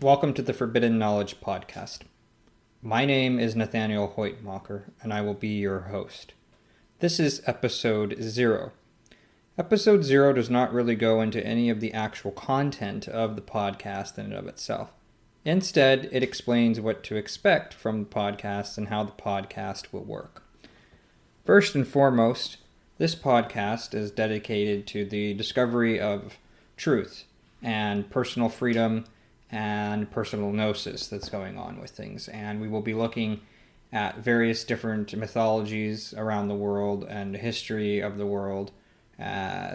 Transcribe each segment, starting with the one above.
Welcome to the Forbidden Knowledge Podcast. My name is Nathaniel Hoytmacher, and I will be your host. This is episode 0. Episode 0 does not really go into any of the actual content of the podcast in and of itself. Instead, it explains what to expect from the podcast and how the podcast will work. First and foremost, this podcast is dedicated to the discovery of truth and personal freedom and personal gnosis that's going on with things. And we will be looking at various different mythologies around the world and history of the world,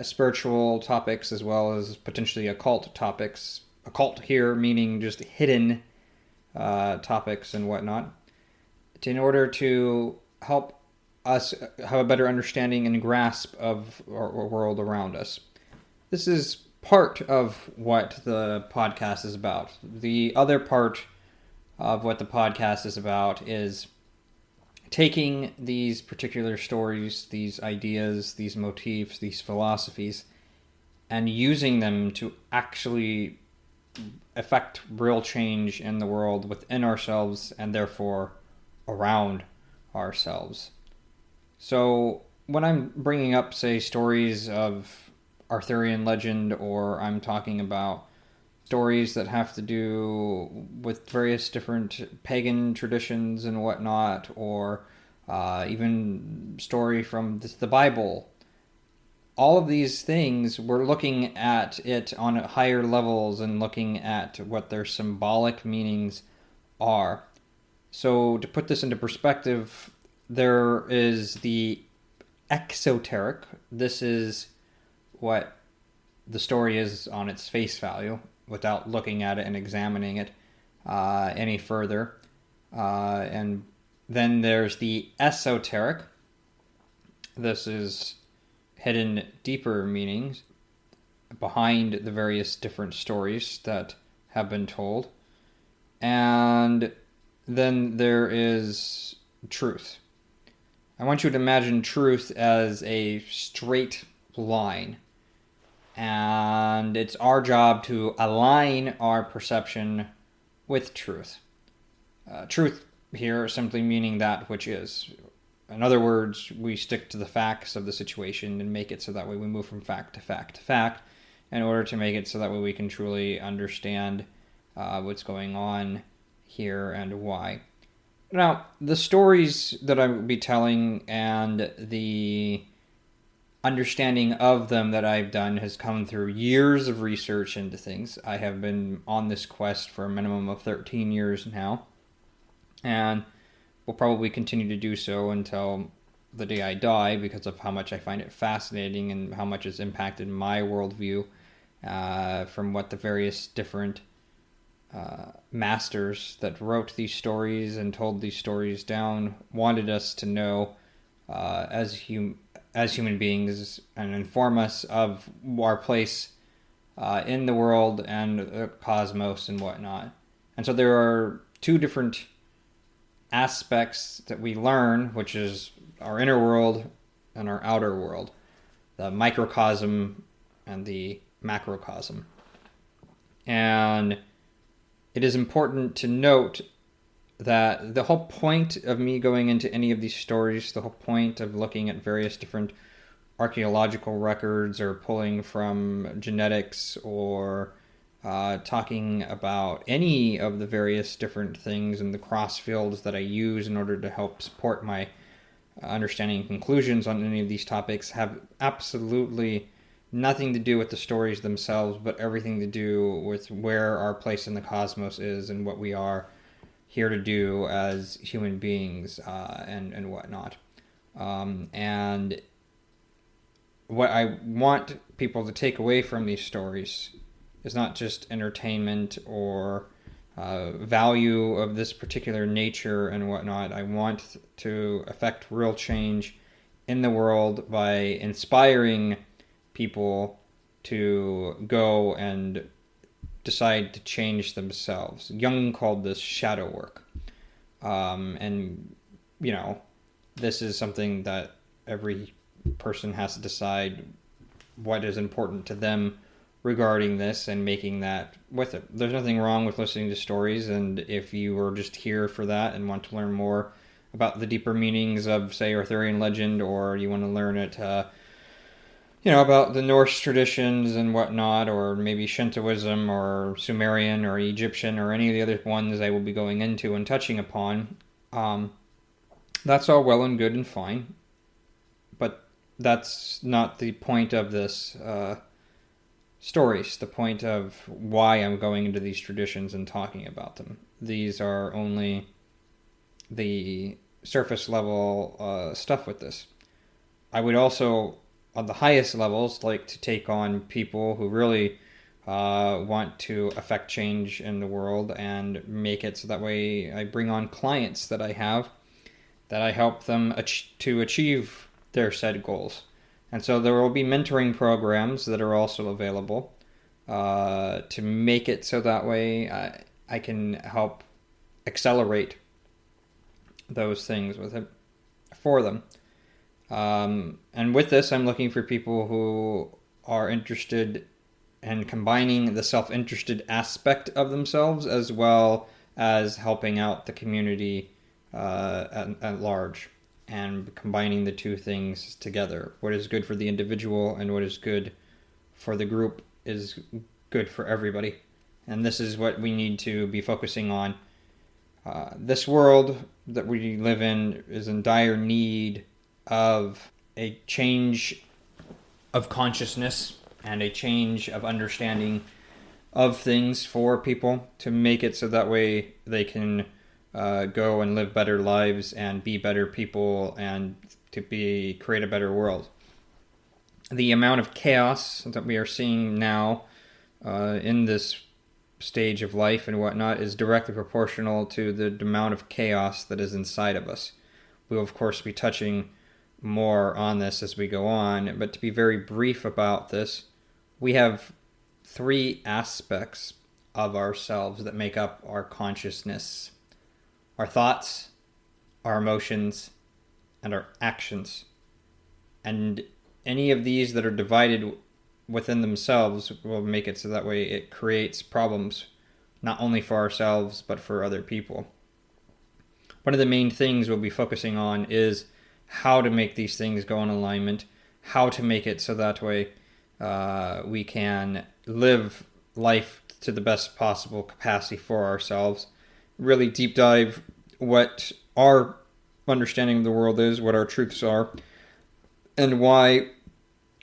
spiritual topics as well as potentially occult topics. Occult here meaning just hidden topics and whatnot, in order to help us have a better understanding and grasp of our world around us. This is part of what the podcast is about. The other part of what the podcast is about is taking these particular stories, these ideas, these motifs, these philosophies, and using them to actually affect real change in the world within ourselves and therefore around ourselves. So when I'm bringing up, say, stories of Arthurian Legend, or I'm talking about stories that have to do with various different pagan traditions and whatnot, or even story from the Bible. All of these things, we're looking at it on higher levels and looking at what their symbolic meanings are. So to put this into perspective, there is the exoteric. This is what the story is on its face value without looking at it and examining it any further. And then there's the esoteric. This is hidden deeper meanings behind the various different stories that have been told. And then there is truth. I want you to imagine truth as a straight line. And it's our job to align our perception with truth. Truth here simply meaning that which is. In other words, we stick to the facts of the situation and make it so that way we move from fact to fact to fact in order to make it so that way we can truly understand what's going on here and why. Now, the stories that I will be telling and the understanding of them that I've done has come through years of research into things. I have been on this quest for a minimum of 13 years now, and will probably continue to do so until the day I die because of how much I find it fascinating and how much it's impacted my worldview from what the various different masters that wrote these stories and told these stories down wanted us to know as human beings and inform us of our place in the world and the cosmos and whatnot. And so there are two different aspects that we learn, which is our inner world and our outer world, the microcosm and the macrocosm. And it is important to note that the whole point of me going into any of these stories, the whole point of looking at various different archaeological records or pulling from genetics or talking about any of the various different things and the cross fields that I use in order to help support my understanding and conclusions on any of these topics have absolutely nothing to do with the stories themselves, but everything to do with where our place in the cosmos is and what we are here to do as human beings and whatnot. And what I want people to take away from these stories is not just entertainment or value of this particular nature and whatnot. I want to affect real change in the world by inspiring people to go and decide to change themselves. Jung called this shadow work. And, you know, this is something that every person has to decide what is important to them regarding this and making that with it. There's nothing wrong with listening to stories, and if you are just here for that and want to learn more about the deeper meanings of, say, Arthurian legend, or you want to learn it, about the Norse traditions and whatnot, or maybe Shintoism or Sumerian or Egyptian or any of the other ones I will be going into and touching upon, that's all well and good and fine, but that's not the point of this stories, the point of why I'm going into these traditions and talking about them. These are only the surface level stuff with this. I would also, on the highest levels, like to take on people who really want to affect change in the world and make it so that way I bring on clients that I have, that I help them to achieve their said goals. And so there will be mentoring programs that are also available to make it so that way I can help accelerate those things with it for them. And with this, I'm looking for people who are interested in combining the self-interested aspect of themselves as well as helping out the community at large, and combining the two things together. What is good for the individual and what is good for the group is good for everybody. And this is what we need to be focusing on. This world that we live in is in dire need of a change of consciousness and a change of understanding of things for people to make it so that way they can go and live better lives and be better people and to create a better world. The amount of chaos that we are seeing now in this stage of life and whatnot is directly proportional to the amount of chaos that is inside of us. We will, of course, be touching more on this as we go on, but to be very brief about this, we have 3 aspects of ourselves that make up our consciousness: our thoughts, our emotions, and our actions. And any of these that are divided within themselves will make it so that way it creates problems, not only for ourselves, but for other people. One of the main things we'll be focusing on is how to make these things go in alignment, how to make it so that way we can live life to the best possible capacity for ourselves. Really deep dive what our understanding of the world is, what our truths are, and why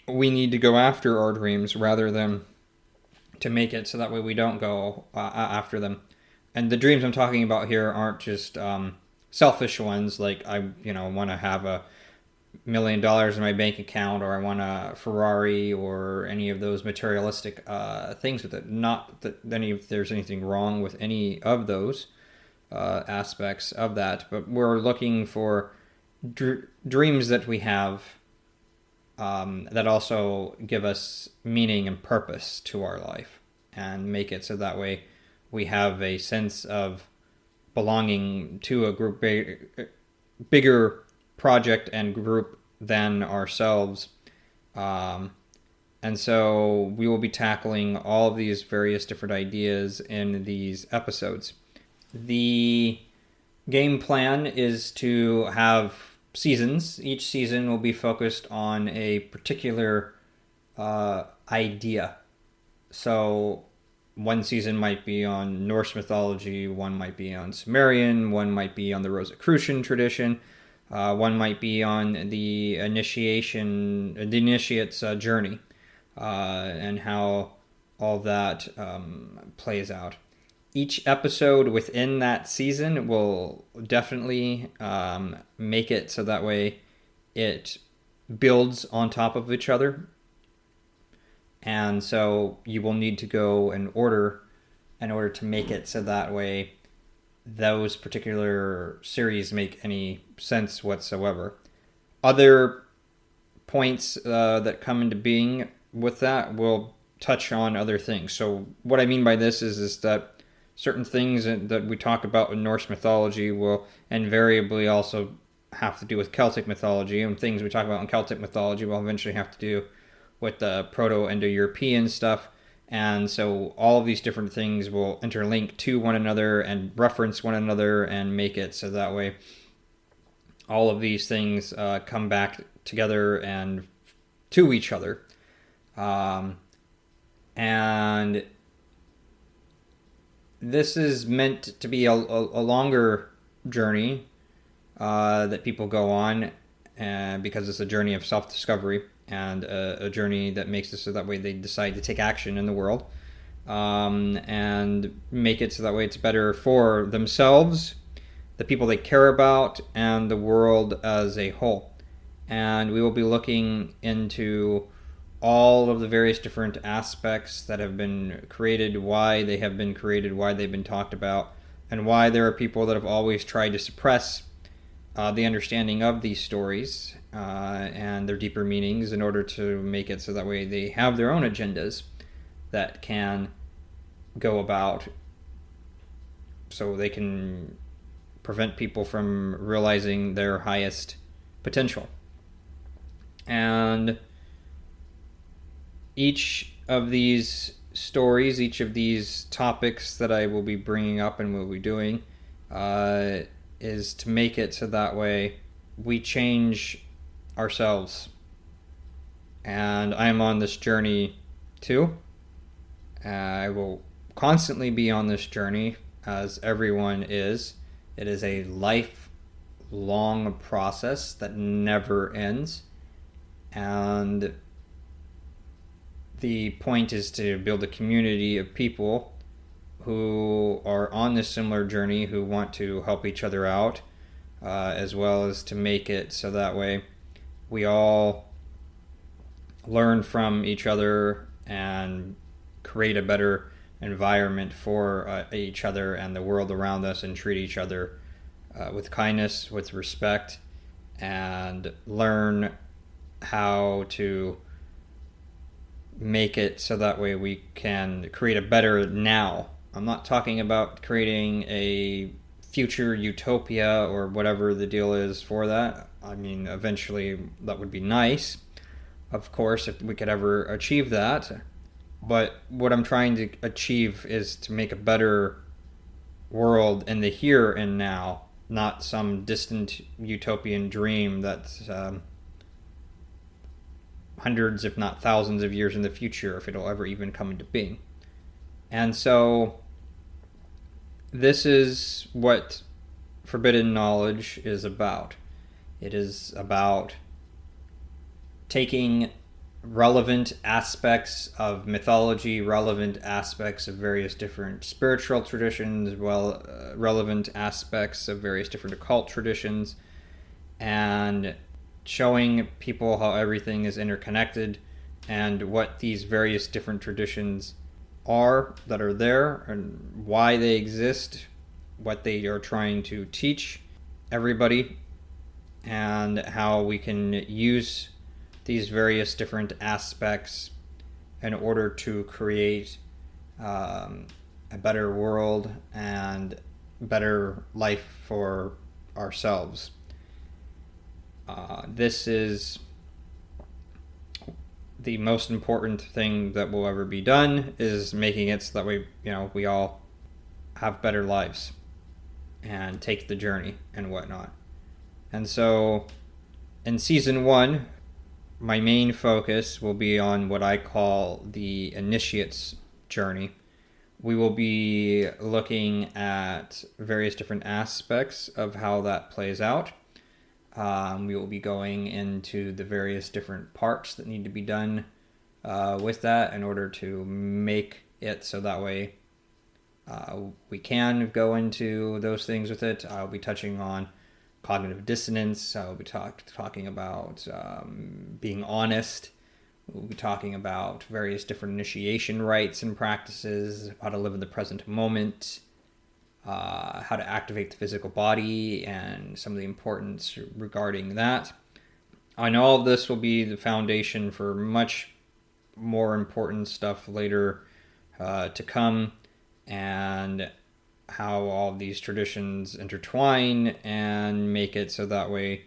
we need to go after our dreams rather than to make it so that way we don't go after them. And the dreams I'm talking about here aren't just selfish ones, like I want to have $1 million in my bank account, or I want a Ferrari, or any of those materialistic things with it. Not that there's anything wrong with any of those aspects of that, but we're looking for dreams that we have that also give us meaning and purpose to our life, and make it so that way we have a sense of belonging to a group, bigger project and group than ourselves. And so we will be tackling all of these various different ideas in these episodes. The game plan is to have seasons. Each season will be focused on a particular idea. So one season might be on Norse mythology, one might be on Sumerian, one might be on the Rosicrucian tradition, one might be on the initiate's journey, and how all that plays out. Each episode within that season will definitely make it so that way it builds on top of each other. And so you will need to go in order to make it so that way those particular series make any sense whatsoever. Other points that come into being with that will touch on other things. So what I mean by this is that certain things that we talk about in Norse mythology will invariably also have to do with Celtic mythology, and things we talk about in Celtic mythology will eventually have to do with the Proto-Indo-European stuff, And so all of these different things will interlink to one another and reference one another and make it so that way all of these things come back together and to each other. And this is meant to be a longer journey that people go on, because it's a journey of self-discovery and a journey that makes it so that way they decide to take action in the world, and make it so that way it's better for themselves, the people they care about, and the world as a whole. And we will be looking into all of the various different aspects that have been created, why they have been created, why they've been talked about, and why there are people that have always tried to suppress the understanding of these stories and their deeper meanings in order to make it so that way they have their own agendas that can go about so they can prevent people from realizing their highest potential. And each of these stories, each of these topics that I will be bringing up and will be doing is to make it so that way we change ourselves. And I'm on this journey too. I will constantly be on this journey, as everyone is. It is a lifelong process that never ends. And the point is to build a community of people who are on this similar journey, who want to help each other out, as well as to make it so that way we all learn from each other and create a better environment for each other and the world around us, and treat each other with kindness, with respect, and learn how to make it so that way we can create a better now. I'm not talking about creating a future utopia or whatever the deal is for that. I mean, eventually that would be nice, of course, if we could ever achieve that. But what I'm trying to achieve is to make a better world in the here and now, not some distant utopian dream that's hundreds, if not thousands of years in the future, if it'll ever even come into being. And so this is what forbidden knowledge is about. It is about taking relevant aspects of mythology, relevant aspects of various different spiritual traditions, relevant aspects of various different occult traditions, and showing people how everything is interconnected and what these various different traditions are that are there and why they exist, what they are trying to teach everybody, and how we can use these various different aspects in order to create a better world and better life for ourselves. This is the most important thing that will ever be done, is making it so that we all have better lives and take the journey and whatnot. And so in season 1, my main focus will be on what I call the initiate's journey. We will be looking at various different aspects of how that plays out. We will be going into the various different parts that need to be done with that in order to make it so that way we can go into those things with it. I'll be touching on cognitive dissonance. I'll be talking about being honest. We'll be talking about various different initiation rites and practices, how to live in the present moment, how to activate the physical body, and some of the importance regarding that. And all of this will be the foundation for much more important stuff later to come, and how all of these traditions intertwine and make it so that way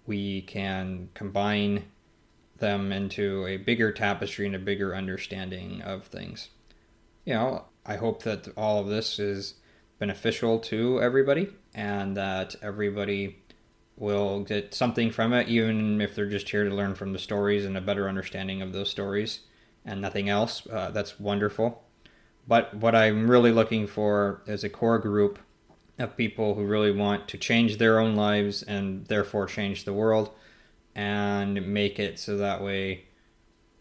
we can combine them into a bigger tapestry and a bigger understanding of things. I hope that all of this is beneficial to everybody and that everybody will get something from it, even if they're just here to learn from the stories and a better understanding of those stories and nothing else. That's wonderful. But what I'm really looking for is a core group of people who really want to change their own lives and therefore change the world and make it so that way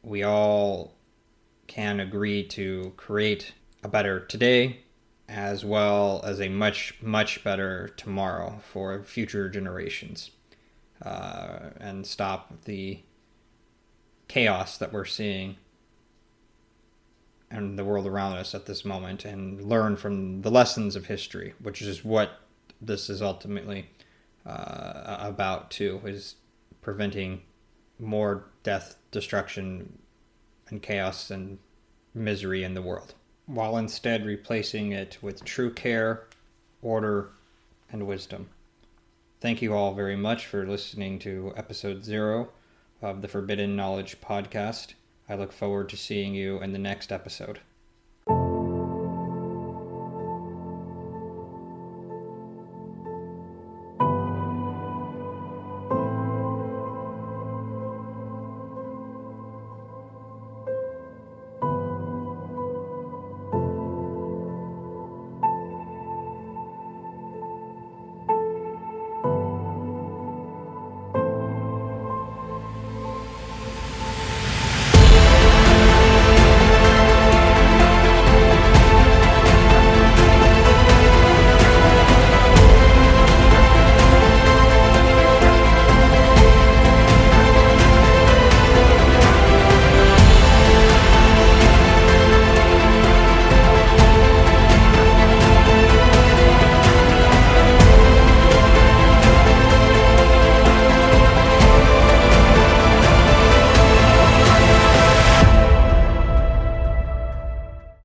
we all can agree to create a better today as well as a much, much better tomorrow for future generations, and stop the chaos that we're seeing in the world around us at this moment and learn from the lessons of history, which is what this is ultimately about too, is preventing more death, destruction, and chaos and misery in the world, while instead replacing it with true care, order, and wisdom. Thank you all very much for listening to episode 0 of the Forbidden Knowledge podcast. I look forward to seeing you in the next episode.